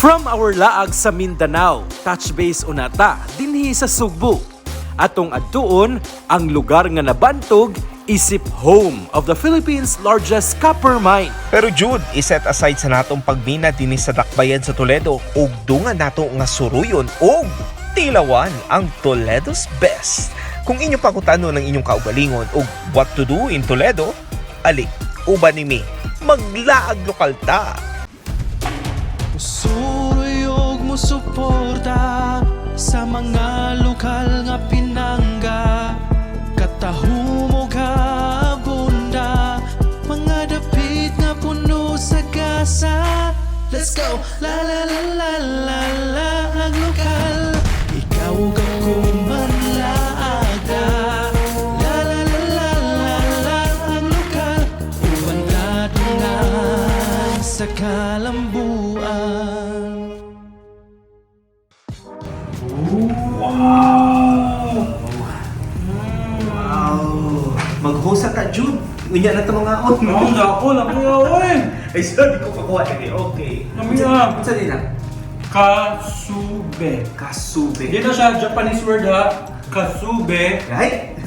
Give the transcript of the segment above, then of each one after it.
From our laag sa Mindanao, touch base unata dinhi sa Cebu. Atong adtuon ang lugar nga nabantog isip home of the Philippines' largest copper mine. Pero Jude, iset aside sa natong pagmina dinhi sa Dakbayan sa Toledo ug dungan nato nga suruyon ug tilawan ang Toledo's best. Kung inyo pakutano ng inyong kaugalingon ug what to do in Toledo, ali, uban nimi, maglaag lokal ta. Suruyog mo suporta sa mga lokal nga pinangga. Katahumo ka bunda, mga dapit nga puno sa gasa. Let's go! La la la la la la ang lokal. Ikaw ka kumanlaaga. La la la la la la ang lokal. Ubantado na sa kalambuan. Maghusa ka, Jude. Unya na ito mga out. Oo, ako na kuya, oy! Ay, sorry ko pakuha. Okay. Namiya. Saan din na? Kasube. Kasube. Di na siya Japanese word ha. Kasube. Right?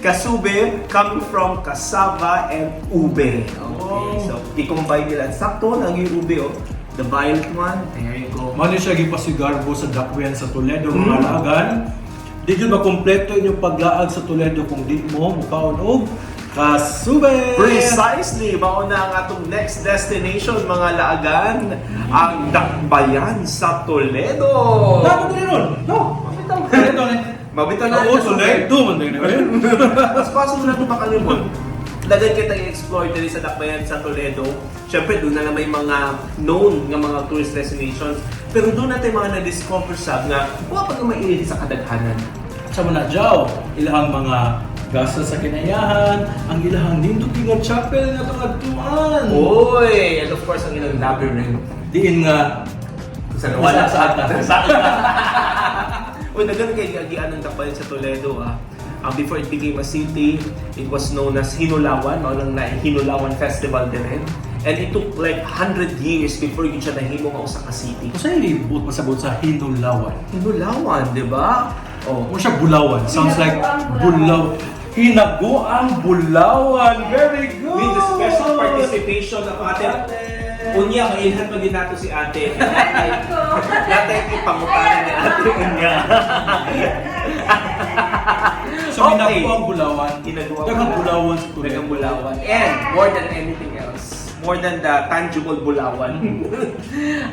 Kasube coming from cassava and ube. Okay, so i-combine nila. Sakto lang yung ube, oh. The violet one. There you go. Mali siya gipasigarbo sa Dakbayan sa Toledo, mga laagan. Di yun makompleto inyong paglaag sa Toledo kung di mo mukaon og kasube. Precisely! Mauna ang atong next destination, mga laagan. Ang Dakbayan sa Toledo. Dapat rin nun. No. Toledo na. Mabitaw na Oo, Toledo. Man din na yun. Mas possible na ito makalimot. Lagay kita i-explore dito sa Dakbayan sa Toledo. Siyempre, doon na may mga known nga mga tourist destinations. Pero doon natin mga na-discover sa nga wala pa nga mailid sa kadaghanan. Sa mga jaw, ilahang mga gasa sa kinayahan, ang ilahang nindot nga chapel nga tungad-tuan. Oy! And of course, ang ilang labyrinth. Diin nga Sa wala sa ata. Uy, nagan kay Gagian ng Dakbayan sa Toledo, ah. Before it became a city, it was known as Hinulawan, no? Nang Hinulawan Festival din rin. And it took like 100 years before yun siya nahimo nga usa ka city. Kung sa'yo ibut masabot sa Hinulawan. Hinulawan, di ba? Oh, kung siya Bulawan. Sounds like Bulaw. Hinaguang Bulawan. Very good! With the special participation ng ating Unya, mailhan maging nato si ate. Natay ipangutanan ni ate Unya. So, hinaguang Bulawan. Hinaguang Daghang Bulawan sa Toledo. Daghang Bulawan. And more than anything else, more than the tangible Bulawan,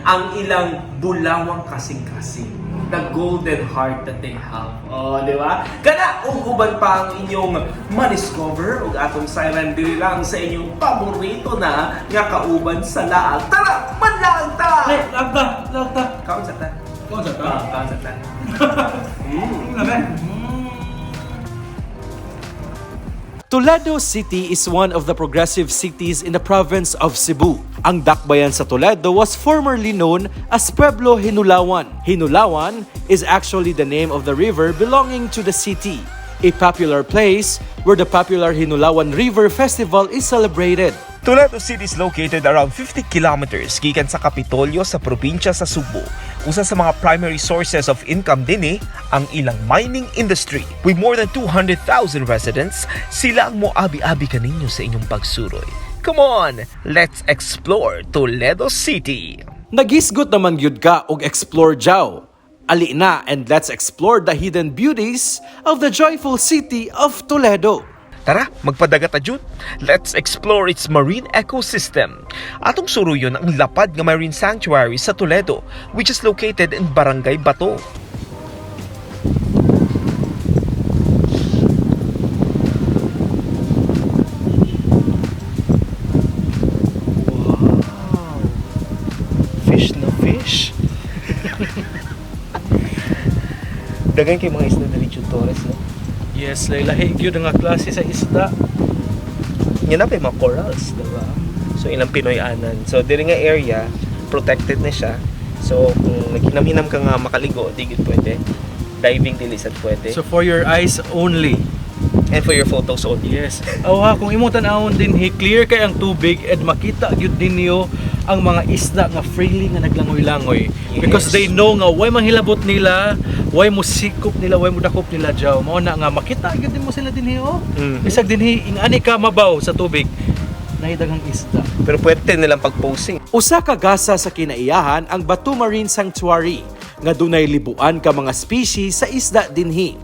ang ilang Bulawang kasing-kasing. The golden heart that they have. Oh, di ba? Kana, uban pa ang inyong ma-discover ug atong siren diri lang sa inyong paborito na nga kauban sa laag. Tara, manlaag ta! Hey, lagta! Kaon sa ta. Kaon sa ta? Kaon sa ta. Toledo City is one of the progressive cities in the province of Cebu. Ang Dakbayan sa Toledo was formerly known as Pueblo Hinulawan. Hinulawan is actually the name of the river belonging to the city, a popular place where the popular Hinulawan River Festival is celebrated. Toledo City is located around 50 kilometers gikan sa Kapitolyo sa probinsya sa Cebu. Usa sa mga primary sources of income dinhi ang ilang mining industry. With more than 200,000 residents, sila ang moabi-abi kaninyo sa inyong pagsuroy. Come on, let's explore Toledo City. Nagisgot naman gyud ka og explore jaw. Ali na and let's explore the hidden beauties of the joyful city of Toledo. Tara, magpadagat Jude. Let's explore its marine ecosystem. Atong suruyon ang lapad nga marine sanctuary sa Toledo, which is located in Barangay Bato. Wow! Fish na fish. Dagan kay mga isda dali Jude Torres, no? Yes, lahi gyud nga klase sa isda. Yan na pa yung mga corals, diba? So, ilang Pinoy-anan. So, diri nga area, protected na siya. So, kung naghinam-hinam ka nga makaligo, di gid pwede. Diving dili sad pwede. So for your eyes only. And for your photos only. Yes. Aw ha, kung imo tan-awon din clear kay ang tubig and makita gyud ninyo ang mga isda nga freely nga naglangoy-langoy because they know nga why manghilabot nila, why mo sikop nila, why mo dakop nila jaw. Mao na nga makita gyud mo sila dinhi oh. Bisag dinhi ingani ka mabaw sa tubig. Naidagang isda. Pero pwede nilang pag-posing. Usa ka gasa sa kinaiyahan ang Batu Marine Sanctuary nga dunay libuan ka mga species sa isda dinhi.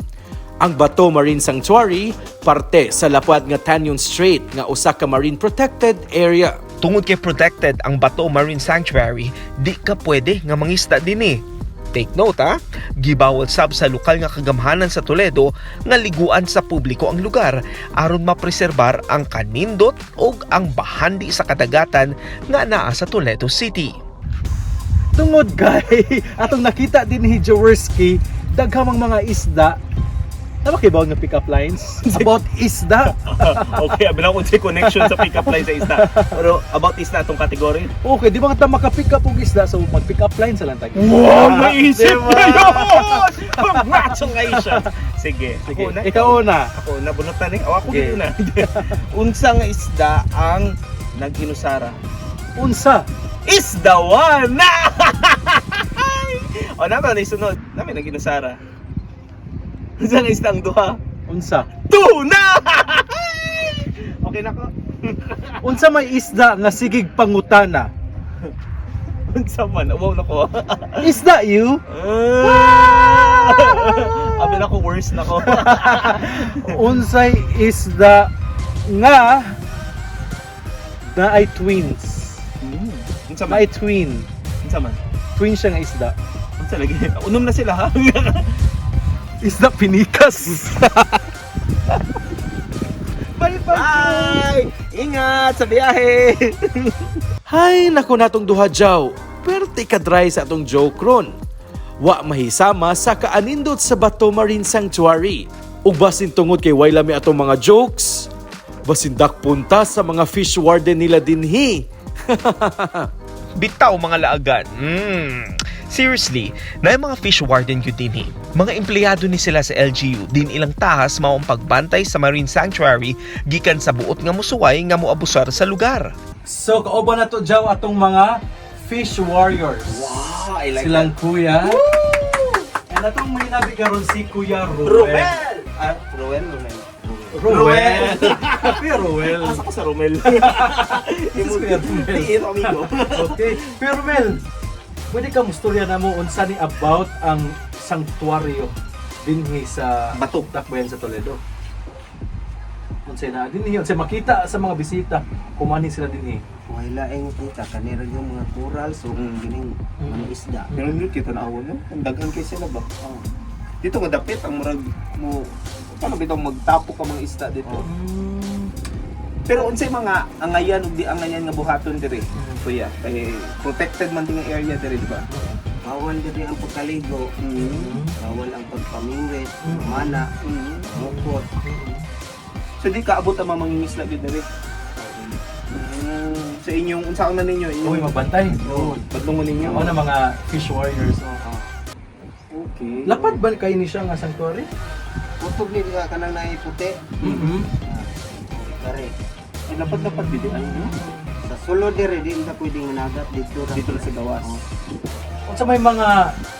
Ang Batu Marine Sanctuary parte sa lapad nga Tanyon Strait nga usa ka marine protected area. Tungod kay protected ang Bato Marine Sanctuary, di ka pwede nga mangisda dinhi. Take note ha, gibawal sab sa lokal nga kagamhanan sa Toledo nga liguan sa publiko ang lugar aron mapreserbar ang kanindot ug ang bahandi sa kadagatan nga naa sa Toledo City. Tungod kay atong nakita dinhi Jaworski daghamang mga isda. Tama kay bawal nga pick-up lines about isda. Okay, abilang ko si connection sa pick-up line sa isda. Pero about isda itong kategory. Okay, di ba nga maka-pick up og isda so mag-pick up line sa lang tayo. Wow, maisip na yun! Congratulations! Sige, Sige, ako na. ikaw una. Ako na, bunutan eh. Ako Okay. dito na. Unsa nga isda ang nag-inusara? Unsa? Isdawan! O naman, isunod. Namin nag-inusara. Unsa nga isda ang duha? Unsa? Tuna! Okay na ko. Unsa may isda nga sigig pangutana? Unsa man? Wow na ko. Isda you? Abi na ko, worse na ko. Unsay isda nga na ay twins? Unsa Na man? ay twin. Unsa man? Twin siya nga isda. Unsa lagi? Unom na sila ha. Isda pinikas. Bye! Ingat sa biyahe! Hay nako natong duha jaw. Perte ka dry sa atong joke ron. Wa mahisama sa kaanindot sa Bato Marine Sanctuary. Ug basin tungod kay way lami atong mga jokes, basin dakpunta sa mga fish warden nila dinhi. Bitaw mga laagan. Seriously, na yung mga fish warden yun din eh. Mga empleyado ni sila sa LGU, din ilang tahas maong pagbantay sa Marine Sanctuary gikan sa buot nga musuway nga moabusar sa lugar. So kauban na to jaw atong mga fish warriors. Wow, I Silang kuya. And atong may nabi karon si Kuya Ruel. Ruel. Ruel. Kuya Ruel. Asa ko sa Romel? This is Kuya Ruel. Ito amigo. Okay. Kuya Ruel, pwede ka mustorya na mo unsa ni about ang sanctuaryo dinhi sa Bato. Dakbayan sa Toledo. Unsay na dinhi, unsay makita sa mga bisita kumani sila dinhi. Wala ang kita kanira yung mga coral so gining mga isda. Pero hindi kita naawon no? Ang daghan kay sila ba? Dito nga dapit ang murag mo paano bitong magtapo ka mga isda dito. Pero unsay mga angayan ug di angayan nga buhaton diri? Kuya, kay protected man ting area diri di ba? Bawal diri ang pagkaligo, bawal ang pagpamingwit, mana, mukot. So di kaabot ang mga mangingisda gyud diri. Sa inyong unsa man ninyo Uy, inyong magbantay. padlungon ninyo. Ako na mga fish warriors. Okay. Lapad ba kayo ni siya nga sanctuary? Putog ni ka kanang naiputi. Kare. Ay lapad-lapad bidi ano? Sa sulod diri di na pwedeng managat dito ra. Dito lang sa gawas. Unsa may mga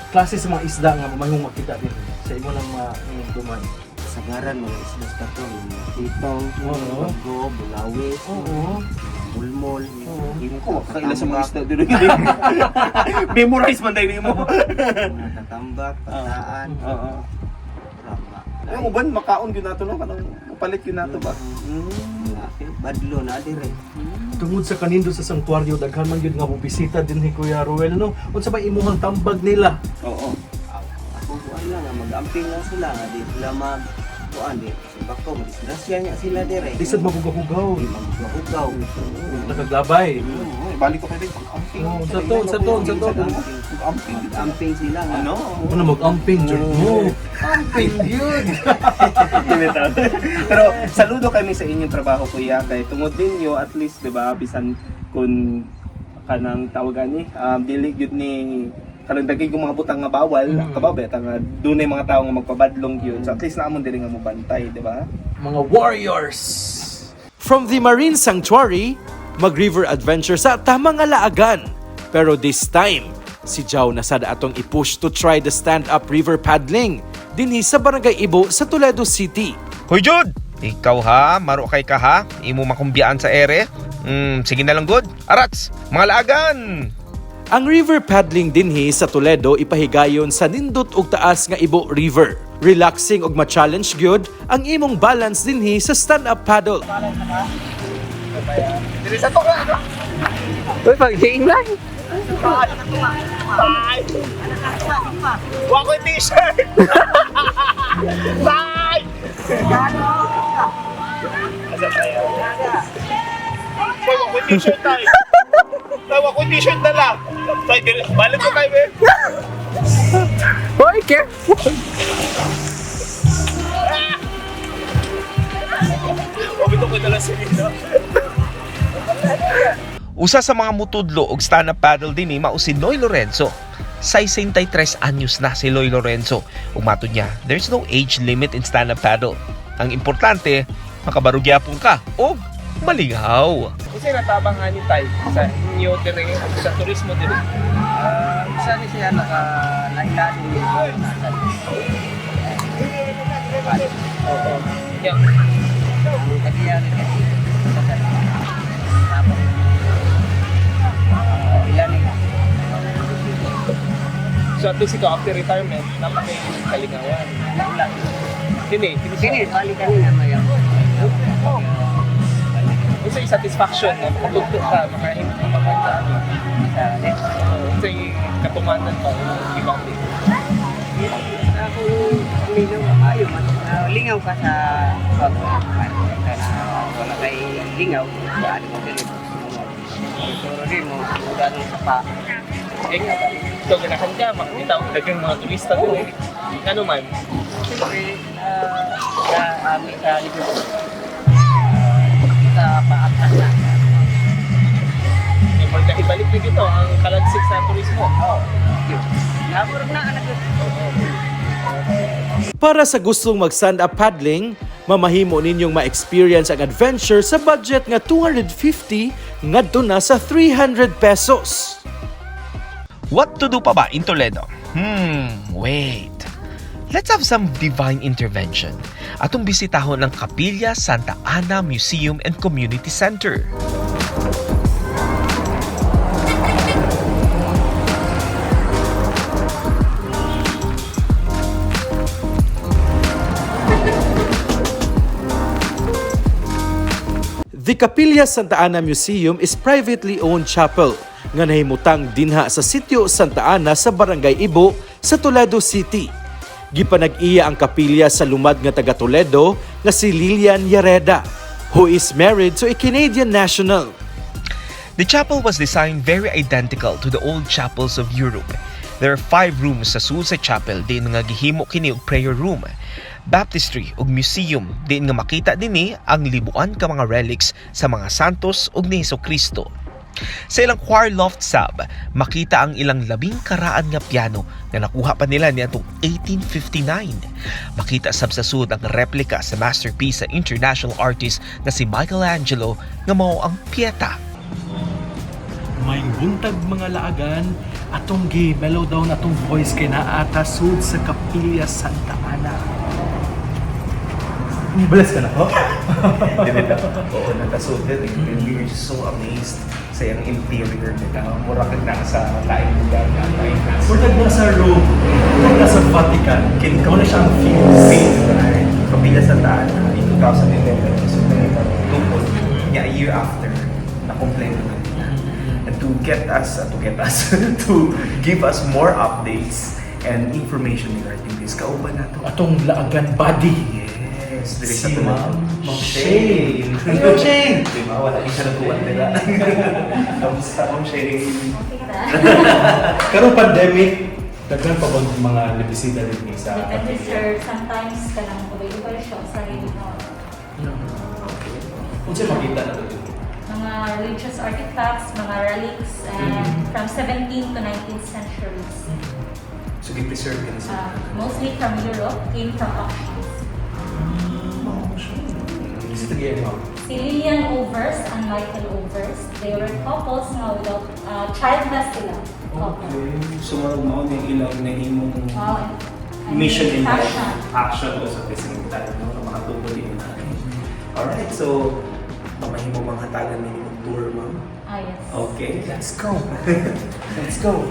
klase sa mga isda nga mamahong makita din sa imo lang mga duman? Sagaran mga isda sa to, mga titong, Oo. bago, bulawis, Oo. mulmol. Imo ko makaila sa mga isda diri. Memorize man dai nimo. Mga tatambak, pataan. Oo. Rama. Ang uban makaon gyud nato no kanang palit gyud nato ba? Mga badlo na dire. Tungod sa kanindo sa sanctuaryo daghan man gyud nga bisita dinhi Kuya Ruel no. Unsa may imuhang tambag nila? Oo. Ako kuan lang nga mag-amping lang sila nga di sila mag kuan di sa bako madisgrasya niya sila dire. Di sad magugahugaw. Di maghugaw. Nakaglabay. Balik ko kay amping. Oo, sa to. Amping. Amping sila nga. Ano? Ano mag-amping jud mo? Amping yun. Pero saludo kami sa inyong trabaho kuya kay tungod ninyo at least 'di ba bisan kun kanang tawagan ni dili gyud ni kanang dagay kong mga butang nga bawal kababet nga dunay mga tawo nga magpabadlong gyud so at least naamon diri nga mobantay 'di ba? Mga warriors. From the Marine Sanctuary, mag-river adventure sa tamang alaagan. Pero this time, si Jao nasad atong i-push to try the stand-up river paddling dinhi sa Barangay Ibo sa Toledo City. Hoy Jud, ikaw ha, maro kay ka ha, imo makumbyaan sa ere. Sige na lang good. Arats, mga laagan. Ang river paddling dinhi sa Toledo ipahigayon sa nindot ug taas nga Ibo River. Relaxing ug ma-challenge gyud ang imong balance dinhi sa stand-up paddle. Uy, pag-game lang. Wa ko t-shirt. Bye. Wa ko t-shirt tayo. Wa ko t-shirt na lang. Balik ko tayo, eh. Uy, careful. Wabito ko na lang sa inyo. Usa sa mga mutudlo og stand-up paddle din mao si Loy Lorenzo. 63 anyos na si Loy Lorenzo. Ug matod niya, there's no age limit in stand-up paddle. Ang importante, makabarugyapon ka o malingaw. Kasi natabang ani tay sa inyo dire sa turismo dire. Isa ni siya naka-lahi-lahi yung nasa. Oo. Yang Ang katiyan niya. so at least ikaw after retirement napakay kalingawan. Dini, Sini, balik ka na mayo. Unsay satisfaction na makatugtog ka, makahimta Sa next. unsay katumanan pa gibati. Ako lingaw kayo, lingaw ka sa wala kay lingaw, daan mo dili. Pero rin mo, uda ng sapa. Eh nga, ito ganahan ka, makita ko dagang mga turista dire. Ano man, Siyempre, sa amin sa libro, sa paatas na. yung ibalik na dito ang kalansik sa turismo. Naburog na anak ko. Para sa gustong mag-stand-up paddling, mamahimo ninyong ma-experience ang adventure sa budget nga 250 ngadto na sa 300 pesos. What to do pa ba in Toledo? Wait. Let's have some divine intervention. Atong bisitahon ng Kapilya Santa Ana Museum and Community Center. The Kapilya Santa Ana Museum is privately owned chapel nga nahimutang dinha sa sitio Santa Ana sa Barangay Ibo sa Toledo City. Gipanag-iya ang kapilya sa lumad nga taga Toledo nga si Lilian Yareda, who is married to a Canadian national. The chapel was designed very identical to the old chapels of Europe. There are 5 rooms sa sul sa chapel din nga gihimo kini og prayer room, baptistry ug museum din nga makita dinhi ang libuan ka mga relics sa mga santos ug ni Jesucristo. Sa ilang choir loft sub, makita ang ilang 10 karaan nga piano na nakuha pa nila niadtong 1859. Makita sab sa sud ang replika sa masterpiece sa international artist na si Michelangelo nga mao ang Pieta. May buntag mga laagan, atong gi-mellow down atong voice kay naata sud sa Kapilya Santa Ana. Bless ka na ko? Oo, natasod din. We were just so amazed sa yung interior nila. Mura ka na sa laing lugar na laing nasa. Buntag na sa Rome, buntag na sa Vatican, kaya na siyang feels. Kapila sa Taan, in 2011, so tungkol niya a year after, na-complete na nila. And to give us more updates and information regarding this, kauban na to. Atong laagan body. Yes, Si Ma'am Shane. Hello, Shane! Di ba? Wala isa na tuwan nila. Kamusta, Ma'am Shane? Karong pandemic, daghan pa ba mga nabisita din sa Depende sir, sometimes ka lang available siya sa rin Kung siya makita na ito? mga religious artifacts, mga relics, and from 17th to 19th centuries. So, i-preserve ka na sila. Mostly from Europe, came from auctions. Sino yan, ma'am? Si Lillian Overs and Michael Overs. They were couples na without childless sila. Okay. So, mo yung ilang nahimong And mission in life, passion. action also at the same time, no? Na makatubo din natin. Alright, so, mamahimo mga hatagan na yung tour, ma'am. Yes. Okay, let's go. Let's go.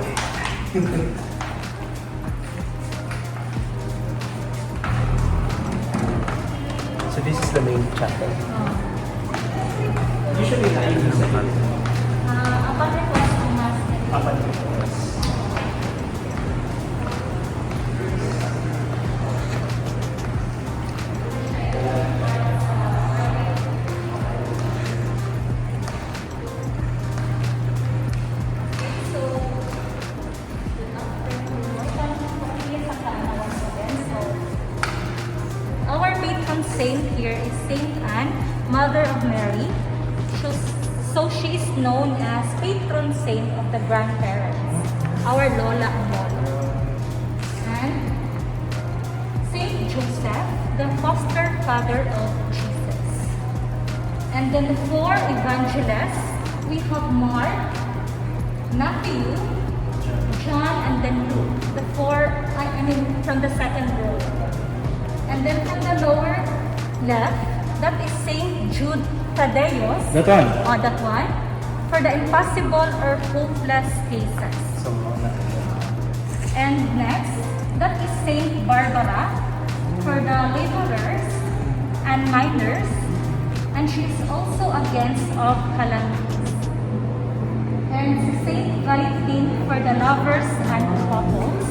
So this is the main chapel. Usually, naiinis sa dito. Upon request ng master. Apat request. So, good afternoon. Once again. So, our patron saint here is Saint Anne, Mother of Mary. So she is known as patron saint of the grandparents, our Lola and Lolo. And Saint Joseph, the foster father of Jesus. And then the four evangelists, we have Mark, Matthew, John, and then Luke. The four, I mean from the second row. And then from the lower left, that is Saint Jude Tadeus. That one. Oh, that one. For the impossible or hopeless cases. So, And next, that is Saint Barbara for the laborers and miners. And she is also against of calamities. And Saint Valentine for the lovers and couples.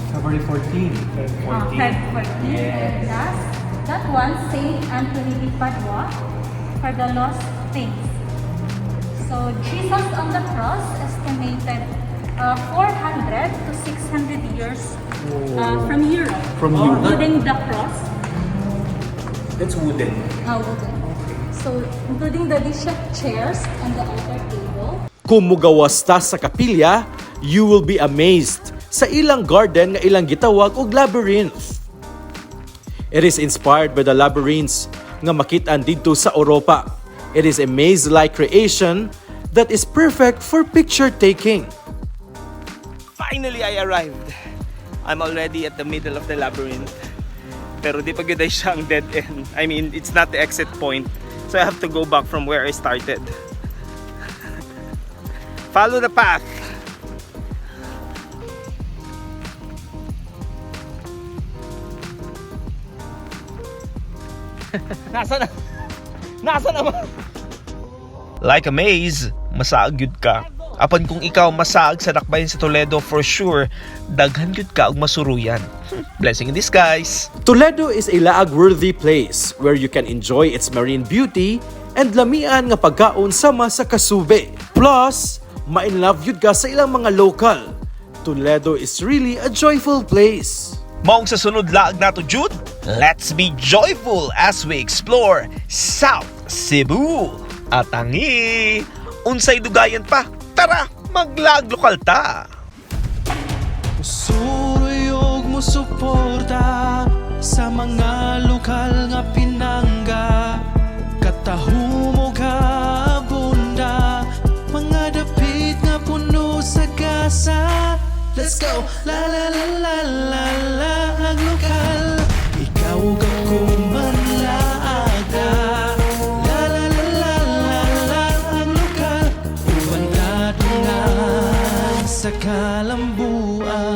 February 14. Feb 14. And last, that one, Saint Anthony de Padua for the lost things. So Jesus on the cross estimated 400 to 600 years from Europe. From Europe. Including the cross. that's wooden. Wooden. So including the bishop chairs and the altar table. Kung mugawas ta sa kapilya, you will be amazed sa ilang garden nga ilang gitawag og labyrinth. It is inspired by the labyrinths nga makitaan dito sa Europa. It is a maze-like creation that is perfect for picture taking. Finally, I arrived. I'm already at the middle of the labyrinth. Pero di pa gud ay siyang dead end. I mean, it's not the exit point. So I have to go back from where I started. Follow the path. Nasa naman? Like a maze, masaag yun ka. Apan kung ikaw masaag sa Dakbayan sa Toledo, for sure, daghan yun ka og masuruyan. Blessing in disguise. Toledo is a laag-worthy place where you can enjoy its marine beauty and lamian nga pagkaon sama sa kasube. Plus, ma-inlove yun ka sa ilang mga lokal. Toledo is really a joyful place. Maong sa sunod laag nato, Jude, let's be joyful as we explore South Cebu. At tangi, unsay dugayan pa, tara, mag-LaagLokal ta. Suruyog mo suporta sa mga lokal nga pinangga. Katahumog bunda, mga dapit nga puno sa gasa. Let's go! La la la la la la LaagLokal. Ikaw ako manlaaga. La la la la la la LaagLokal. Ubantado nga sa kalambuan.